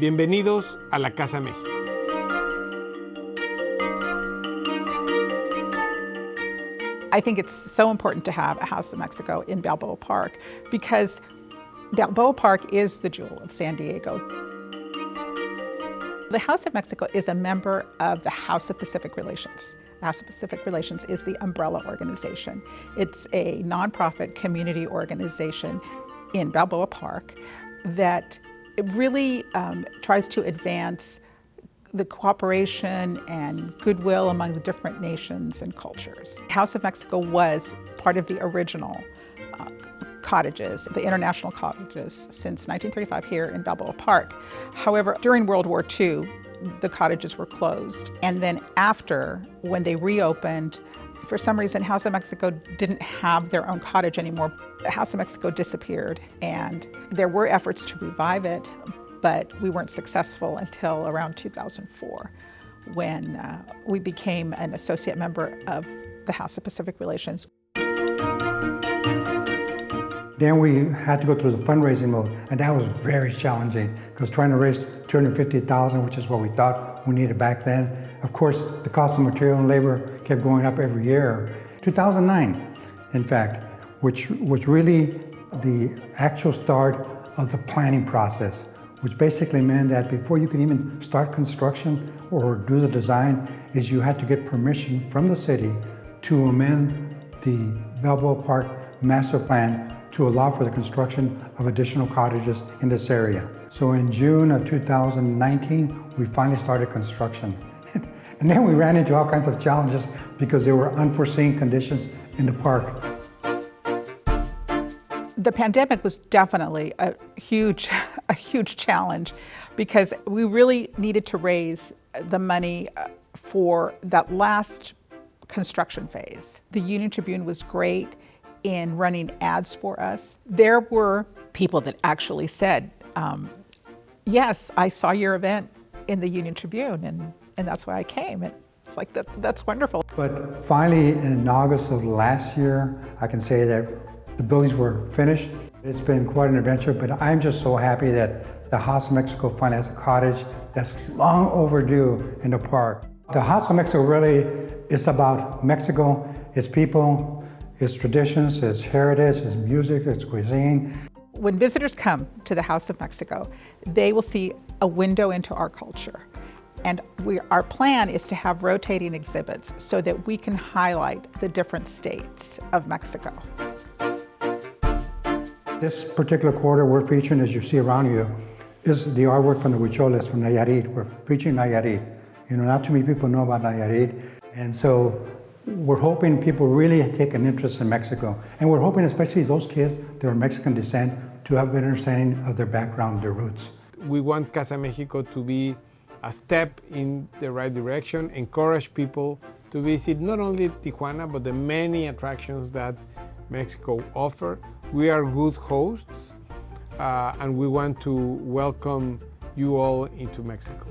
Bienvenidos a la Casa México. I think it's so important to have a House of Mexico in Balboa Park because Balboa Park is the jewel of San Diego. The House of Mexico is a member of the House of Pacific Relations. The House of Pacific Relations is the umbrella organization. It's a nonprofit community organization in Balboa Park that it really tries to advance the cooperation and goodwill among the different nations and cultures. House of Mexico was part of the original cottages, the international cottages, since 1935 here in Balboa Park. However, during World War II, the cottages were closed. And then after, when they reopened, for some reason, House of Mexico didn't have their own cottage anymore. The House of Mexico disappeared, and there were efforts to revive it, but we weren't successful until around 2004, when we became an associate member of the House of Pacific Relations. Then we had to go through the fundraising mode, and that was very challenging because trying to raise $250,000, which is what we thought we needed back then. Of course, the cost of material and labor kept going up every year. 2009, in fact, which was really the actual start of the planning process, which basically meant that before you could even start construction or do the design, is you had to get permission from the city to amend the Balboa Park master plan to allow for the construction of additional cottages in this area. So in June of 2019, we finally started construction. And then we ran into all kinds of challenges because there were unforeseen conditions in the park. The pandemic was definitely a huge challenge because we really needed to raise the money for that last construction phase. The Union-Tribune was great in running ads for us. There were people that actually said, yes, I saw your event in the Union-Tribune and that's why I came. And it's like, that's wonderful. But finally, in August of last year, I can say that the buildings were finished. It's been quite an adventure, but I'm just so happy that the House of Mexico finally has a cottage that's long overdue in the park. The House of Mexico really is about Mexico, its people, its traditions, its heritage, its music, its cuisine. When visitors come to the House of Mexico, they will see a window into our culture. And our plan is to have rotating exhibits so that we can highlight the different states of Mexico. This particular quarter we're featuring, as you see around you, is the artwork from the Huicholes, from Nayarit. We're featuring Nayarit. You know, not too many people know about Nayarit. And so we're hoping people really take an interest in Mexico. And we're hoping especially those kids that are Mexican descent to have an understanding of their background, their roots. We want Casa Mexico to be a step in the right direction, encourage people to visit not only Tijuana, but the many attractions that Mexico offers. We are good hosts, and we want to welcome you all into Mexico.